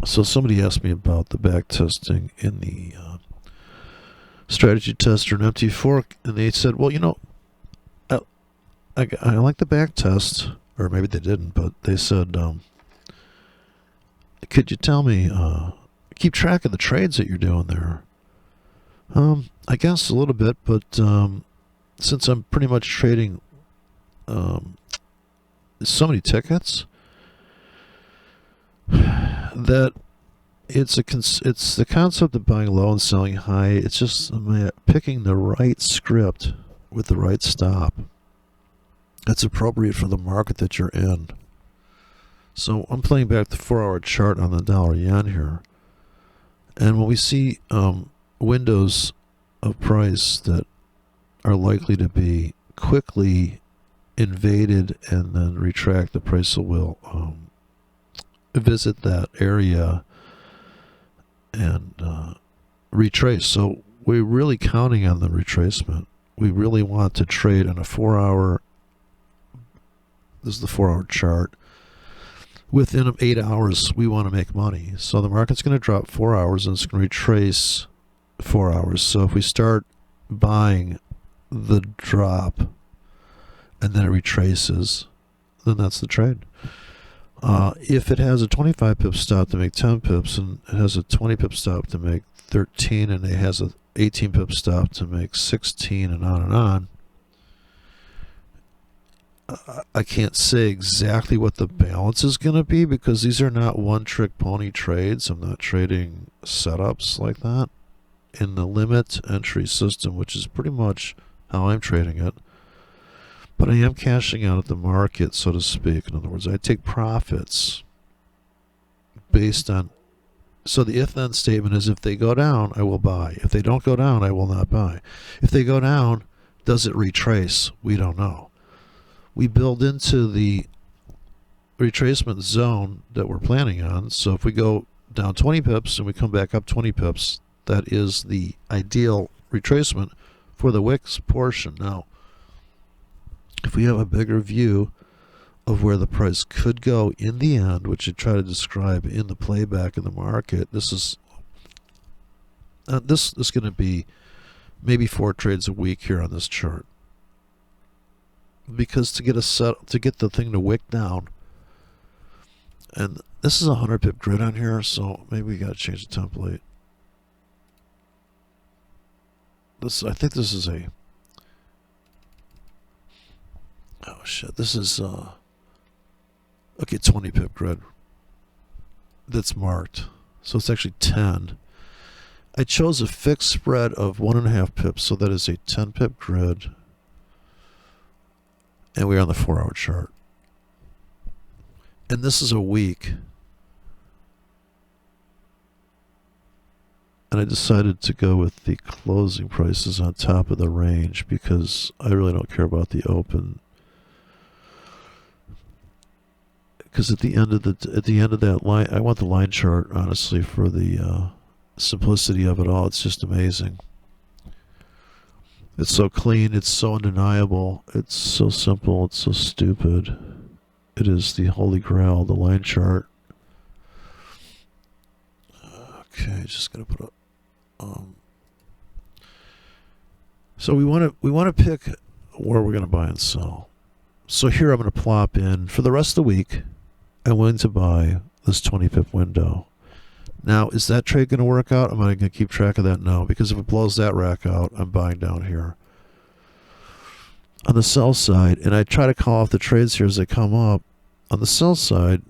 So somebody asked me about the back testing in the strategy tester and empty fork, and they said, well, I, I like the back test, or maybe they didn't, but they said, could you tell me, keep track of the trades that you're doing there? I guess a little bit, but since I'm pretty much trading so many tickets, that it's the concept of buying low and selling high. It's just picking the right script with the right stop that's appropriate for the market that you're in. So I'm playing back the 4-hour chart on the dollar yen here, and when we see windows of price that are likely to be quickly invaded and then retract, the price will visit that area and retrace. So we're really counting on the retracement. We really want to trade on a 4-hour. This is the 4-hour chart. Within 8 hours, we want to make money. So the market's going to drop 4 hours and it's going to retrace 4 hours. So if we start buying the drop and then it retraces, then that's the trade. If it has a 25 pip stop to make 10 pips, and it has a 20 pip stop to make 13, and it has a 18 pip stop to make 16, and on, I can't say exactly what the balance is going to be because these are not one-trick pony trades. I'm not trading setups like that in the limit entry system, which is pretty much how I'm trading it. But I am cashing out at the market, so to speak. In other words, I take profits based on... So the if-then statement is if they go down, I will buy. If they don't go down, I will not buy. If they go down, does it retrace? We don't know. We build into the retracement zone that we're planning on. So if we go down 20 pips and we come back up 20 pips, that is the ideal retracement for the wicks portion. Now, if we have a bigger view of where the price could go in the end, which I try to describe in the playback in the market, this is going to be maybe 4 trades a week here on this chart. Because to get the thing to wick down, and this is a 100 pip grid on here, so maybe we got to change the template. I think this is a... Oh shit, this is okay, 20 pip grid that's marked. So it's actually 10. I chose a fixed spread of 1.5 pips, so that is a 10 pip grid. And we're on the 4-hour chart. And this is a week. And I decided to go with the closing prices on top of the range because I really don't care about the open. Because at the end of that line, I want the line chart, honestly, for the simplicity of it all. It's just amazing. It's so clean. It's so undeniable. It's so simple. It's so stupid. It is the holy grail, the line chart. Okay, just gonna put up. So we want to pick where we're gonna buy and sell. So here I'm gonna plop in for the rest of the week. I'm willing to buy this 20 pip window. Now, is that trade going to work out? Am I going to keep track of that? No, because if it blows that rack out, I'm buying down here. On the sell side, and I try to call off the trades here as they come up. On the sell side,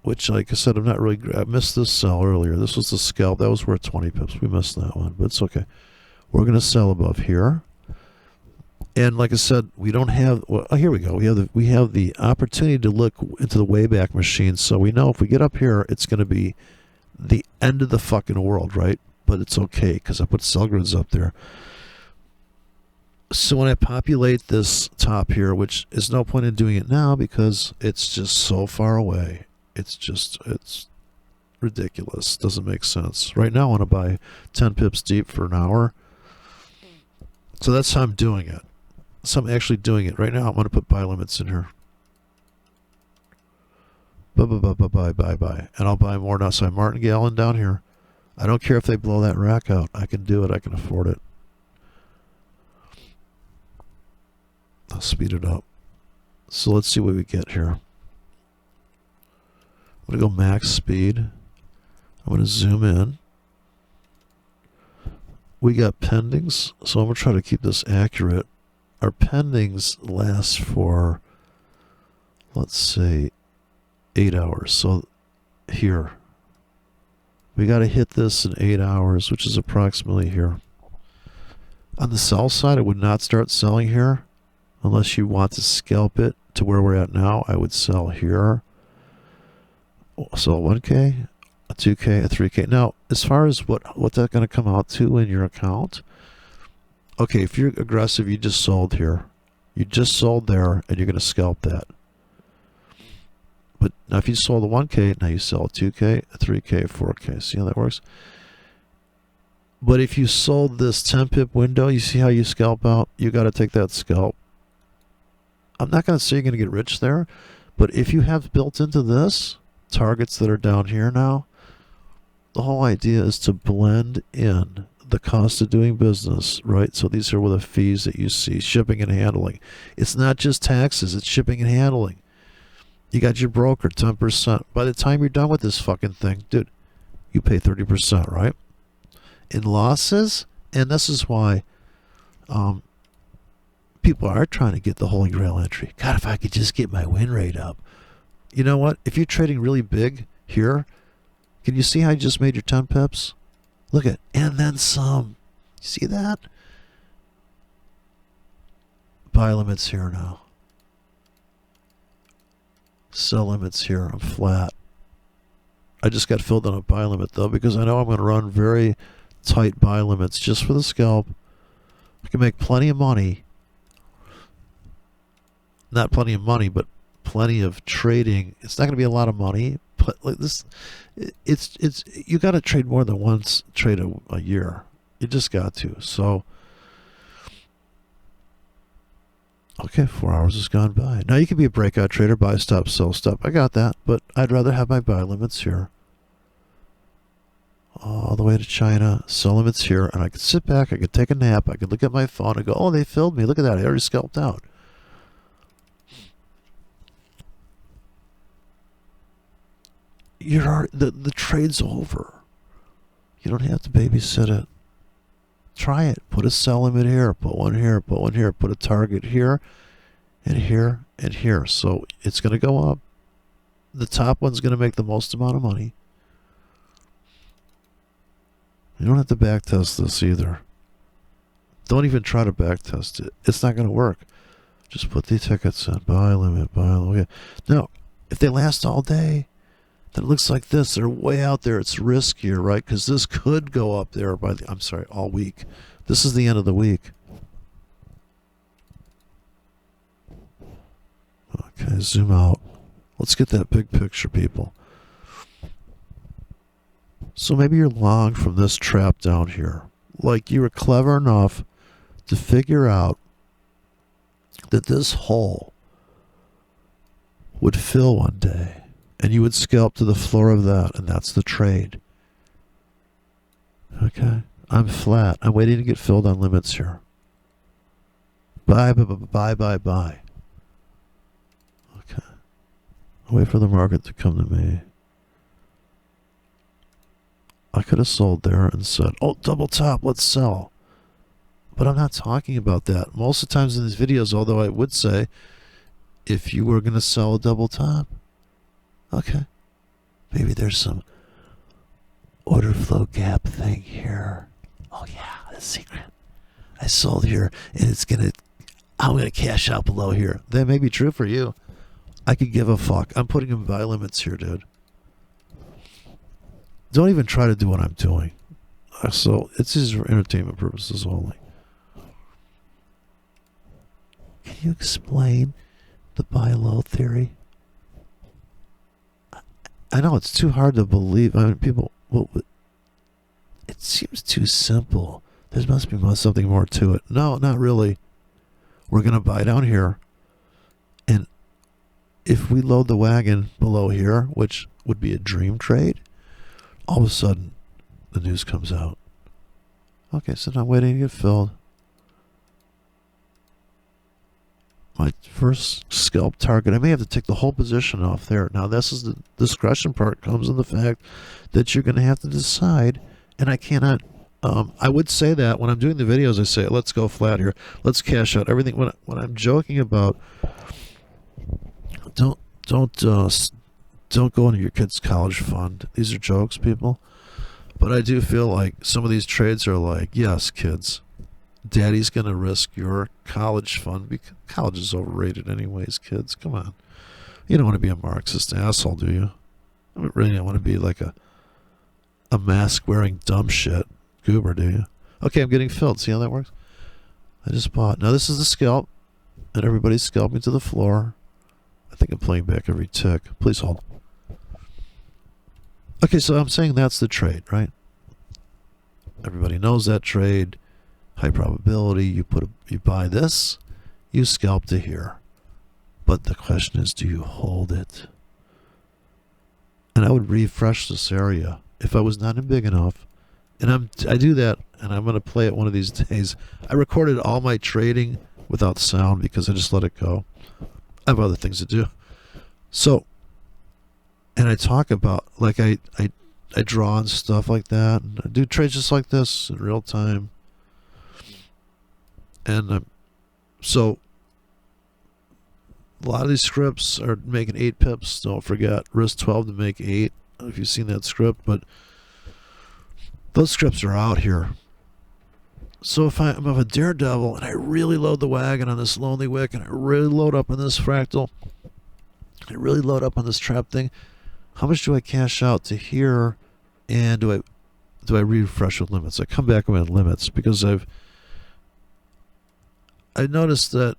which, like I said, I missed this sell earlier. This was the scalp. That was worth 20 pips. We missed that one, but it's okay. We're going to sell above here. And like I said, we don't have... Well, here we go. We have the opportunity to look into the Wayback Machine. So we know if we get up here, it's going to be the end of the fucking world, right? But it's okay because I put sell grids up there. So when I populate this top here, which is no point in doing it now because it's just so far away. It's ridiculous. Doesn't make sense. Right now I want to buy 10 pips deep for an hour. So that's how I'm doing it. So I'm actually doing it. Right now I'm going to put buy limits in here. Buy. And I'll buy more now. So I'm martingale down here. I don't care if they blow that rack out. I can do it. I can afford it. I'll speed it up. So let's see what we get here. I'm going to go max speed. I'm going to zoom in. We got pendings, so I'm going to try to keep this accurate. Our pendings last for, let's say, 8 hours. So here, we got to hit this in 8 hours, which is approximately here. On the sell side, I would not start selling here unless you want to scalp it to where we're at now. I would sell here. So 1K, a 2K, a 3K. Now, as far as what's that going to come out to in your account? Okay, if you're aggressive, you just sold here. You just sold there, and you're going to scalp that. But now if you sold a 1K, now you sell a 2K, a 3K, a 4K. See how that works? But if you sold this 10 pip window, you see how you scalp out? You got to take that scalp. I'm not going to say you're going to get rich there, but if you have built into this targets that are down here now, the whole idea is to blend in the cost of doing business, right? So these are the fees that you see, shipping and handling. It's not just taxes, it's shipping and handling. You got your broker, 10%. By the time you're done with this fucking thing, dude, you pay 30%, right? In losses, and this is why people are trying to get the Holy Grail entry. God, if I could just get my win rate up. You know what? If you're trading really big here, can you see how you just made your 10 pips? Look at, and then some. You see that? Buy limits here now. Sell limits here. I'm flat. I just got filled on a buy limit though because I know I'm going to run very tight buy limits just for the scalp. I can make plenty of money. Not plenty of money, but plenty of trading. It's not going to be a lot of money, but like this, it's you got to trade more than once trade a year. You just got to. So, okay, 4 hours has gone by. Now you can be a breakout trader, buy stop, sell stop. I got that, but I'd rather have my buy limits here. All the way to China, sell limits here, and I could sit back, I could take a nap, I could look at my phone and go, oh, they filled me. Look at that, I already scalped out. The trade's over. You don't have to babysit it. Try it. Put a sell limit here, put one here, put one here, put a target here, and here, and here. So it's going to go up. The top one's going to make the most amount of money. You don't have to backtest this either. Don't even try to backtest it. It's not going to work. Just put the tickets in. Buy limit, buy limit. Now, if they last all day, then it looks like this. They're way out there. It's riskier, right? Because this could go up there by all week. This is the end of the week. Okay, zoom out. Let's get that big picture, people. So maybe you're long from this trap down here. Like you were clever enough to figure out that this hole would fill one day. And you would scalp to the floor of that, and that's the trade. Okay? I'm flat. I'm waiting to get filled on limits here. Buy. Okay. I'll wait for the market to come to me. I could have sold there and said, oh, double top, let's sell. But I'm not talking about that. Most of the times in these videos, although I would say, if you were going to sell a double top, okay, maybe there's some order flow gap thing here. Oh yeah, that's secret. I sold here and I'm gonna cash out below here. That may be true for you. I could give a fuck. I'm putting in buy limits here, dude. Don't even try to do what I'm doing. So it's just for entertainment purposes only. Can you explain the buy low theory? I know it's too hard to believe. I mean, people, it seems too simple. There must be something more to it. No, not really. We're going to buy down here. And if we load the wagon below here, which would be a dream trade, all of a sudden the news comes out. Okay, so now I'm waiting to get filled. My first scalp target, I may have to take the whole position off there. Now, this is the discretion part, comes in the fact that you're going to have to decide, and I cannot. I would say that when I'm doing the videos, I say, let's go flat here. Let's cash out everything. When I'm joking about, don't go into your kid's college fund. These are jokes, people. But I do feel like some of these trades are like, yes, kids, Daddy's going to risk your college fund because college is overrated anyways, kids. Come on. You don't want to be a Marxist asshole, do you? I really don't want to be like a mask-wearing dumb shit goober, do you? Okay, I'm getting filled. See how that works? I just bought. Now, this is the scalp, and everybody's scalping to the floor. I think I'm playing back every tick. Please hold. Okay, so I'm saying that's the trade, right? Everybody knows that trade. High probability. You buy this, you scalp to here. But the question is, do you hold it? And I would refresh this area if I was not in big enough. And I do that, and I'm going to play it one of these days. I recorded all my trading without sound because I just let it go. I have other things to do. So, and I talk about, like I draw and stuff like that. And I do trades just like this in real time. And so a lot of these scripts are making 8 pips. Don't forget, risk 12 to make 8. I don't know if you've seen that script, but those scripts are out here. So if I'm a daredevil and I really load the wagon on this lonely wick and I really load up on this fractal, I really load up on this trap thing, how much do I cash out to here, and do I refresh with limits? I come back with limits because I noticed that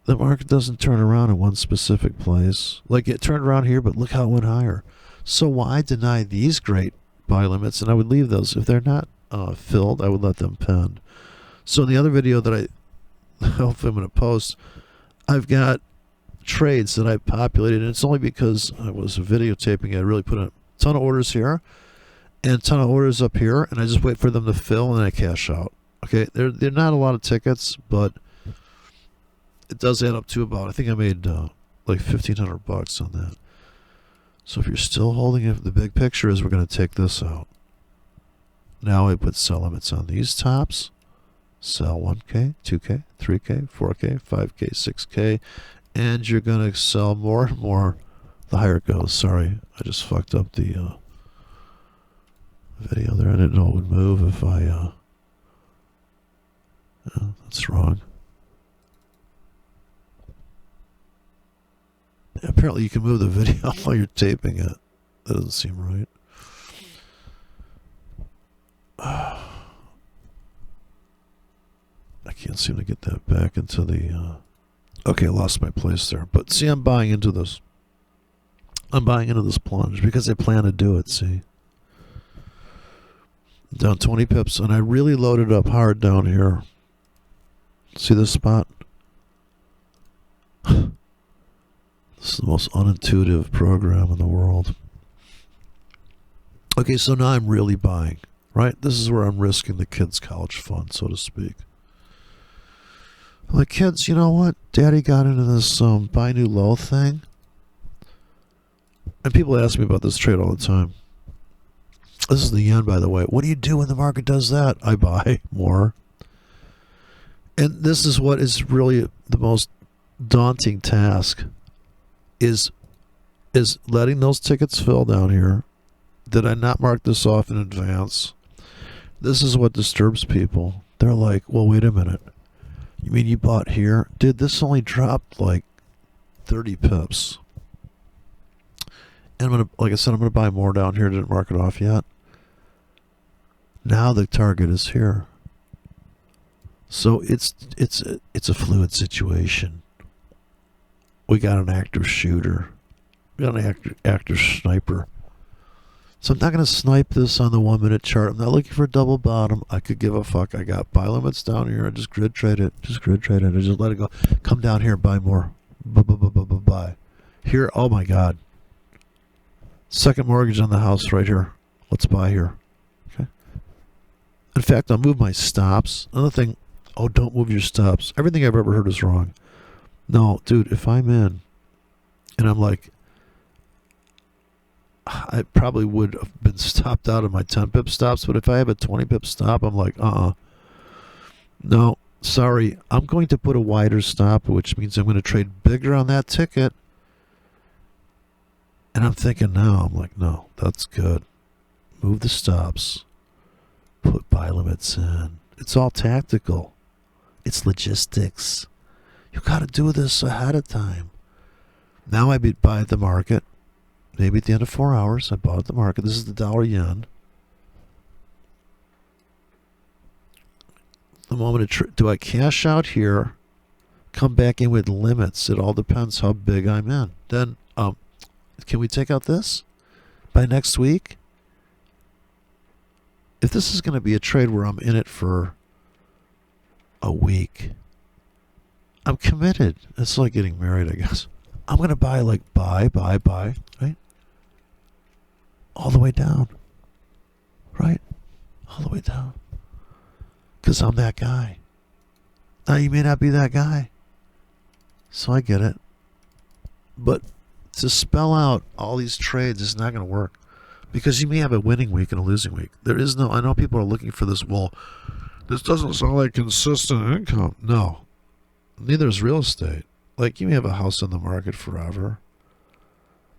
the market doesn't turn around in one specific place. Like it turned around here, but look how it went higher. So why deny these great buy limits? And I would leave those. If they're not filled, I would let them pend. So in the other video that I hopefully I'm going to post, I've got trades that I populated, and it's only because I was videotaping. I really put a ton of orders here and a ton of orders up here, and I just wait for them to fill and then I cash out. Okay, they're not a lot of tickets, but it does add up to about, I think I made like $1,500 on that. So if you're still holding it, the big picture is we're going to take this out. Now I put sell limits on these tops. Sell 1K, 2K, 3K, 4K, 5K, 6K, and you're going to sell more and more the higher it goes. Sorry, I just fucked up the video there. I didn't know it would move if I... that's wrong. Apparently you can move the video while you're taping it. That doesn't seem right. I can't seem to get that back into the... Okay, I lost my place there. But see, I'm buying into this. I'm buying into this plunge because I plan to do it, see. Down 20 pips, and I really loaded up hard down here. See this spot? This is the most unintuitive program in the world. Okay, so now I'm really buying, right? This is where I'm risking the kids' college fund, so to speak. Like, kids, you know what? Daddy got into this buy new low thing. And people ask me about this trade all the time. This is the yen, by the way. What do you do when the market does that? I buy more. And this is what is really the most daunting task, is letting those tickets fill down here. Did I not mark this off in advance? This is what disturbs people. They're like, well, wait a minute. You mean you bought here? Dude, this only dropped like 30 pips. And I'm gonna, like I said, I'm gonna buy more down here. Didn't mark it off yet. Now the target is here. So it's a fluid situation. We got an active shooter. We got an active sniper. So I'm not going to snipe this on the 1 minute chart. I'm not looking for a double bottom. I could give a fuck. I got buy limits down here. I just grid trade it. I just let it go. Come down here, buy more. Buy. Here, oh my God. Second mortgage on the house right here. Let's buy here. Okay. In fact, I'll move my stops. Another thing, oh, don't move your stops. Everything I've ever heard is wrong. No, dude, if I'm in and I'm like, I probably would have been stopped out of my 10 pip stops, but if I have a 20 pip stop, I'm like, no, sorry. I'm going to put a wider stop, which means I'm going to trade bigger on that ticket. And I'm thinking now, I'm like, no, that's good. Move the stops. Put buy limits in. It's all tactical. It's logistics. You got to do this ahead of time. Now I buy at the market. Maybe at the end of 4 hours, I bought at the market. This is the dollar yen. The moment do I cash out here? Come back in with limits. It all depends how big I'm in. Then, can we take out this by next week? If this is going to be a trade where I'm in it for a week, I'm committed. It's like getting married, I guess. I'm going to buy right? All the way down. Right? All the way down. Because I'm that guy. Now, you may not be that guy. So I get it. But to spell out all these trades is not going to work. Because you may have a winning week and a losing week. There is no, I know people are looking for this, well, this doesn't sound like consistent income. No. Neither is real estate. Like, you may have a house on the market forever.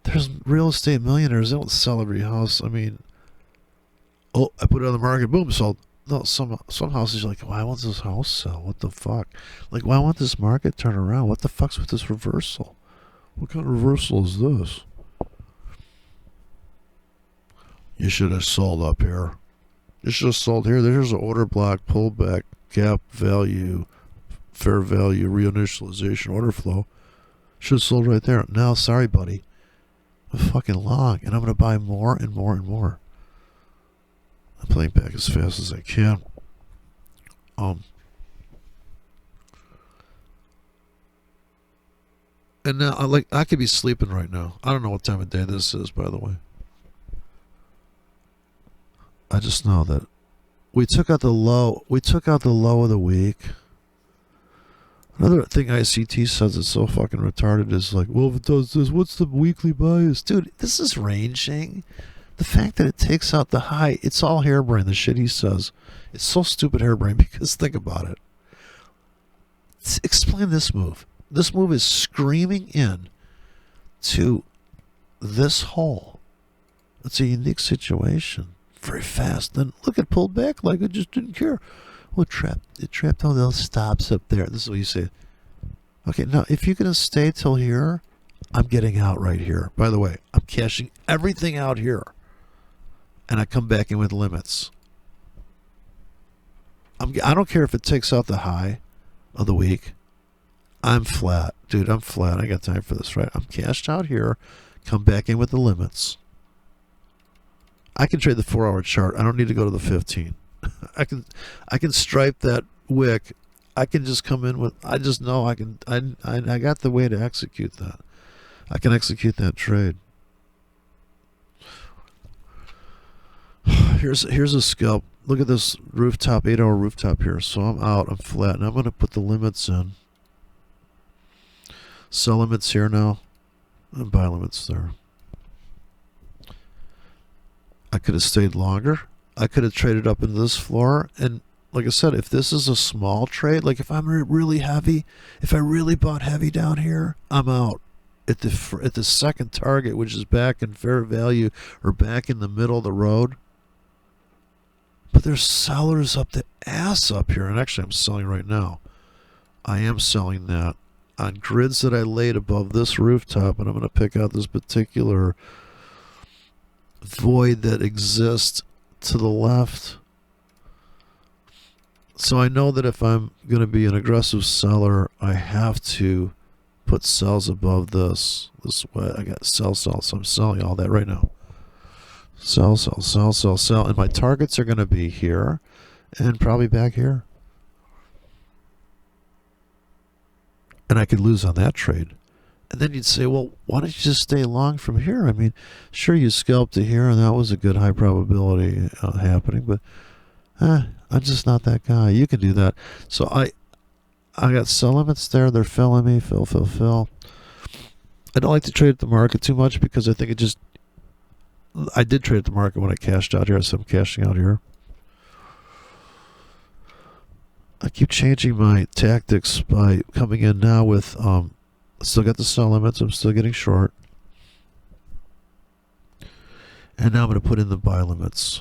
There's real estate millionaires. They don't sell every house. I mean, oh, I put it on the market, boom, sold. No, some houses you're like, why won't this house sell? What the fuck? Like, why won't this market turn around? What the fuck's with this reversal? What kind of reversal is this? You should have sold up here. You should have sold here. There's an order block, pullback, gap value, fair value, reinitialization, order flow. Should have sold right there. Now, sorry, buddy. I'm fucking long, and I'm going to buy more and more and more. I'm playing back as fast as I can. And now, I could be sleeping right now. I don't know what time of day this is, by the way. I just know that we took out the low. We took out the low of the week. Another thing ICT says it's so fucking retarded is like, well, if it does this, what's the weekly bias? Dude, this is ranging. The fact that it takes out the high, it's all harebrained, the shit he says. It's so stupid harebrained because think about it. Explain this move. This move is screaming in to this hole. It's a unique situation. Very fast. Then look, it pulled back like it just didn't care. Well, it trapped all those stops up there. This is what you say. Okay, now if you're going to stay till here, I'm getting out right here. By the way, I'm cashing everything out here. And I come back in with limits. I don't care if it takes out the high of the week. I'm flat. Dude, I'm flat. I got time for this, right? I'm cashed out here. Come back in with the limits. I can trade the 4-hour chart. I don't need to go to the 15. I can stripe that wick. I can just come in with, I just know I got the way to execute that. I can execute that trade. Here's a scalp. Look at this rooftop, 8-hour rooftop here. So I'm out, I'm flat, and I'm going to put the limits in. Sell limits here now, and buy limits there. I could have stayed longer. I could have traded up into this floor. And like I said, if this is a small trade, like if I'm really heavy, if I really bought heavy down here, I'm out at the second target, which is back in fair value or back in the middle of the road. But there's sellers up the ass up here. And actually, I'm selling right now. I am selling that on grids that I laid above this rooftop. And I'm going to pick out this particular void that exists to the left. So I know that if I'm going to be an aggressive seller, I have to put sells above this way. I got sell, so I'm selling all that right now. Sell. And my targets are going to be here and probably back here. And I could lose on that trade. And then you'd say, well, why don't you just stay long from here? I mean, sure, you scalped to here, and that was a good high probability happening, but I'm just not that guy. You can do that. So I got sell limits there. They're filling me. Fill. I don't like to trade at the market too much because I think it just. I did trade at the market when I cashed out here, so I'm cashing out here. I keep changing my tactics by coming in now with. Still got the sell limits. I'm still getting short. And now I'm going to put in the buy limits.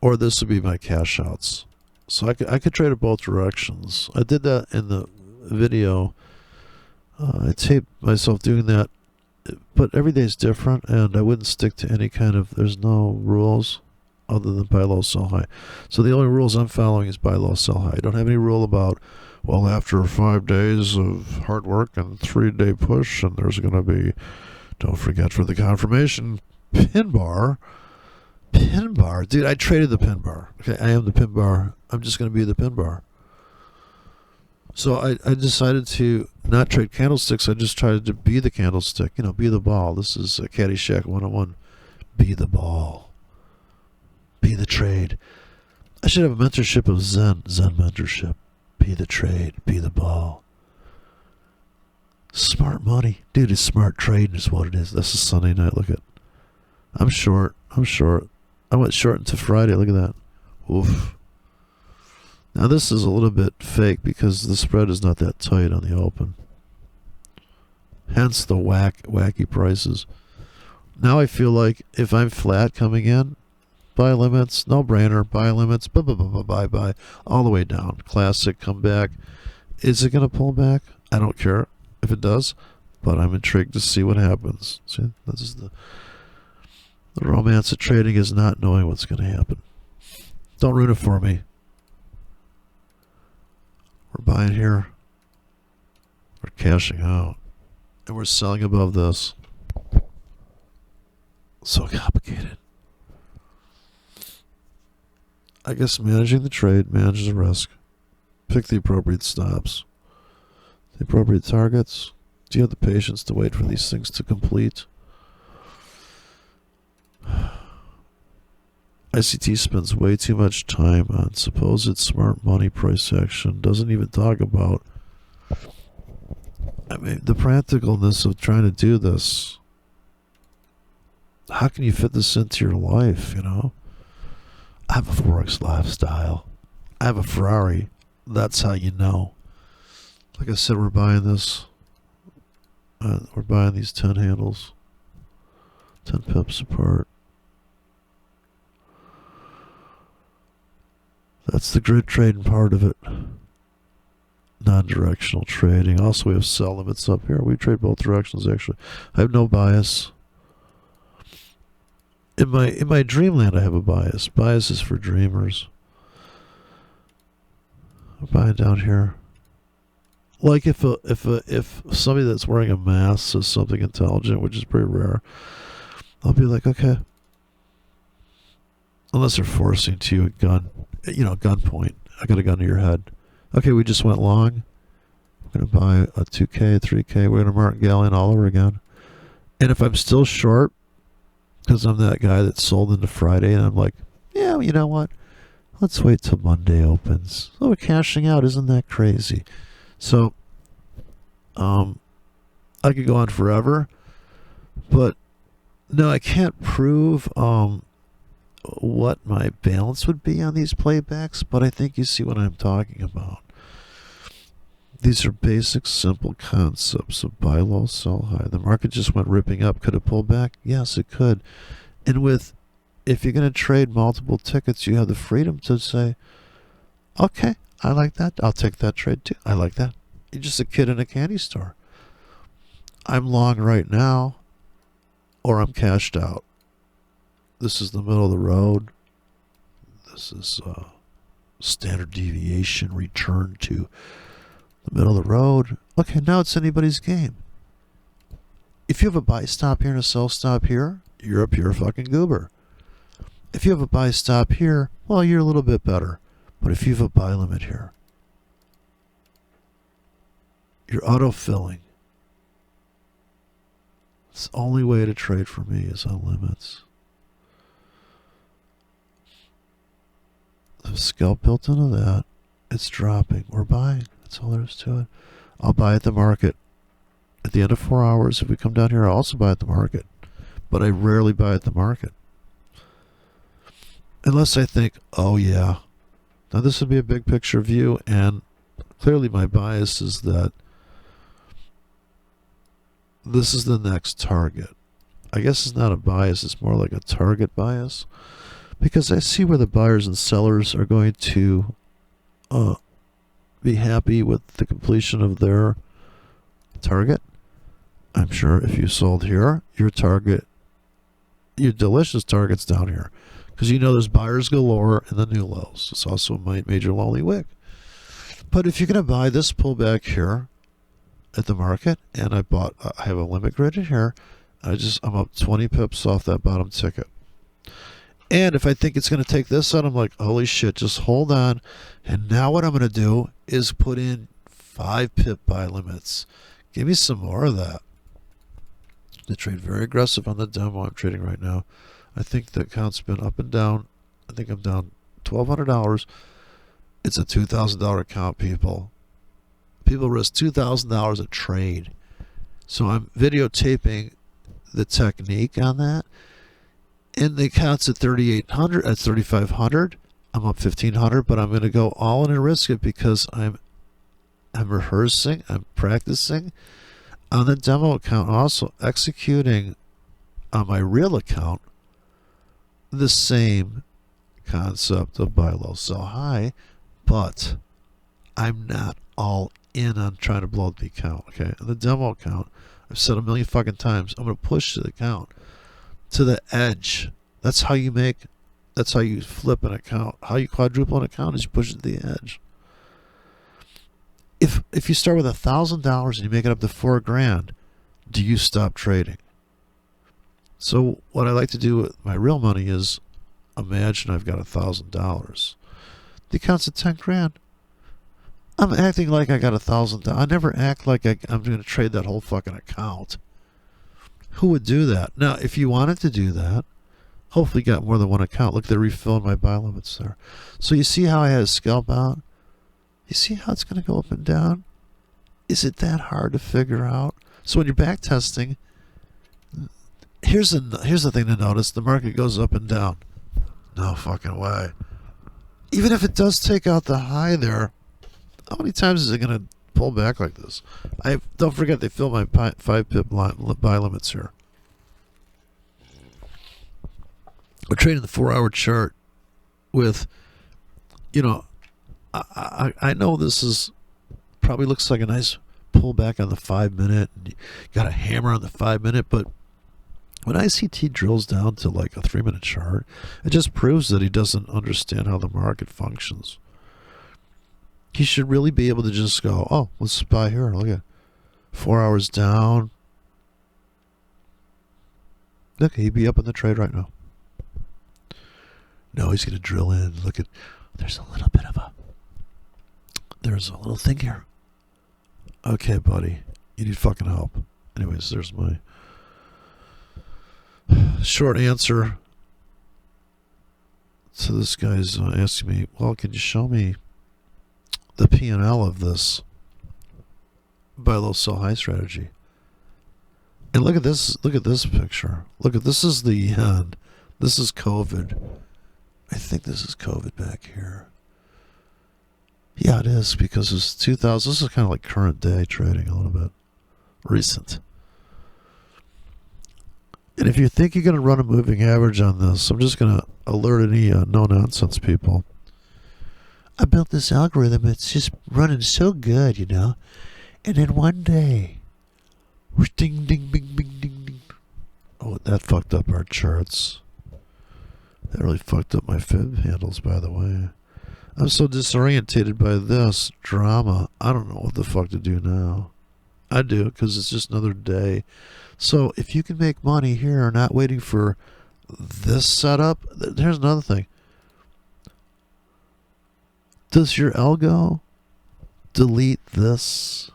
Or this would be my cash outs. So I could trade it both directions. I did that in the video. I taped myself doing that. But every day is different, and I wouldn't stick to any kind of... There's no rules other than buy low, sell high. So the only rules I'm following is buy low, sell high. I don't have any rule about... Well, after 5 days of hard work and 3-day push, and there's going to be, don't forget for the confirmation, pin bar. Pin bar? Dude, I traded the pin bar. Okay, I am the pin bar. I'm just going to be the pin bar. So I decided to not trade candlesticks. I just tried to be the candlestick. Be the ball. This is Caddyshack 101. Be the ball. Be the trade. I should have a mentorship of Zen mentorship. Be the trade, be the ball. Smart money. Dude, it's smart trading is what it is. That's a Sunday night. Look at. I'm short. I went short into Friday. Look at that. Oof. Now this is a little bit fake because the spread is not that tight on the open. Hence the wacky prices. Now I feel like if I'm flat coming in, buy limits, no brainer, buy limits, bye, all the way down. Classic comeback. Is it going to pull back? I don't care if it does, but I'm intrigued to see what happens. See, this is the romance of trading is not knowing what's going to happen. Don't ruin it for me. We're buying here. We're cashing out. And we're selling above this. So complicated. I guess managing the trade, manage the risk, pick the appropriate stops, the appropriate targets. Do you have the patience to wait for these things to complete? ICT spends way too much time on supposed smart money price action, doesn't even talk about, the practicalness of trying to do this. How can you fit this into your life, I have a Forex lifestyle. I have a Ferrari. That's how you know. Like I said, we're buying this. We're buying these 10 handles. 10 pips apart. That's the grid trading part of it. Non-directional trading. Also, we have sell limits up here. We trade both directions, actually. I have no bias. In my dreamland, I have a bias. Bias is for dreamers. I'm buying down here. Like if somebody that's wearing a mask says something intelligent, which is pretty rare, I'll be like, okay. Unless they're forcing to you a gun, gunpoint. I got a gun to your head. Okay, we just went long. We're gonna buy a 2K, 3K. We're gonna martingale in all over again. And if I'm still short, because I'm that guy that sold into Friday, and I'm like, yeah, you know what? Let's wait till Monday opens. Oh, we're cashing out. Isn't that crazy? So, I could go on forever, but no, I can't prove what my balance would be on these playbacks, but I think you see what I'm talking about. These are basic, simple concepts of buy low, sell high. The market just went ripping up. Could it pull back? Yes, it could. And if you're going to trade multiple tickets, you have the freedom to say, okay, I like that. I'll take that trade too. I like that. You're just a kid in a candy store. I'm long right now, or I'm cashed out. This is the middle of the road. This is standard deviation return to the middle of the road. Okay, now it's anybody's game. If you have a buy stop here and a sell stop here, you're a pure fucking goober. If you have a buy stop here, well, you're a little bit better. But if you have a buy limit here, you're auto-filling. It's the only way to trade for me is on limits. There's a scalp built into that. It's dropping. We're buying. That's all there is to it. I'll buy at the market. At the end of 4 hours, if we come down here, I'll also buy at the market. But I rarely buy at the market. Unless I think, oh yeah. Now this would be a big picture view, and clearly my bias is that this is the next target. I guess it's not a bias, it's more like a target bias. Because I see where the buyers and sellers are going to be happy with the completion of their target. I'm sure if you sold here, your target, your delicious target's down here. Because you know there's buyers galore in the new lows. It's also a major lonely wick. But if you're going to buy this pullback here at the market, and I have a limit grid in here, I'm up 20 pips off that bottom ticket. And if I think it's going to take this out, I'm like, holy shit, just hold on. And now what I'm going to do is put in 5 pip buy limits. Give me some more of that. They trade very aggressive on the demo I'm trading right now. I think the account's been up and down. I think I'm down $1,200. It's a $2,000 account, people. People risk $2,000 a trade. So I'm videotaping the technique on that. And the account's at 3,800, at 3,500. I'm up 1,500, but I'm going to go all in and risk it because I'm rehearsing, I'm practicing on the demo account, also executing on my real account the same concept of buy low, sell high, but I'm not all in on trying to blow the account. Okay, on the demo account, I've said a million fucking times, I'm going to push the account to the edge. That's how you flip an account. How you quadruple an account is you push it to the edge. If you start with $1,000 and you make it up to $4,000, do you stop trading? So what I like to do with my real money is imagine I've got $1,000. The account's at $10,000. I'm acting like I got $1,000. I never act like I'm going to trade that whole fucking account. Who would do that? Now, if you wanted to do that, hopefully you got more than one account. Look, they're refilling my buy limits there. So you see how I had a scalp out? You see how it's going to go up and down? Is it that hard to figure out? So when you're back testing, here's the thing to notice. The market goes up and down. No fucking way. Even if it does take out the high there, how many times is it going to pull back like this? Don't forget they fill my 5 pip buy limits here. We're trading the 4-hour chart with, I know this is probably looks like a nice pullback on the 5-minute. And you got a hammer on the 5-minute, but when ICT drills down to like a 3-minute chart, it just proves that he doesn't understand how the market functions. He should really be able to just go, oh, let's buy here. Look at 4 hours down. Look, he'd be up in the trade right now. No, he's going to drill in. Look at, there's a little thing here. Okay, buddy, you need fucking help. Anyways, there's my short answer to this guy's asking me, well, can you show me the P&L of this buy low sell high strategy? And look at this picture. This is the end. This is COVID. I think this is COVID back here. Yeah, it is, because it's 2000. This is kind of like current day trading, a little bit recent. And if you think you're going to run a moving average on this, I'm just going to alert any no-nonsense people. I built this algorithm. It's just running so good, And then one day, ding, ding, bing, bing, ding, ding. Oh, that fucked up our charts. That really fucked up my fib handles, by the way. I'm so disorientated by this drama. I don't know what the fuck to do now. I do, because it's just another day. So if you can make money here, not waiting for this setup, here's another thing. Does your algo delete this?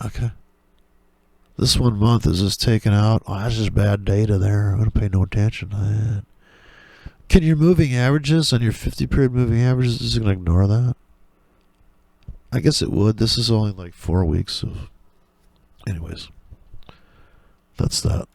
Okay. This 1 month is just taken out. Oh, that's just bad data there. I'm going to pay no attention to that. Can your moving averages on your 50 period moving averages just going to ignore that? I guess it would. This is only like 4 weeks of. Anyways, that's that.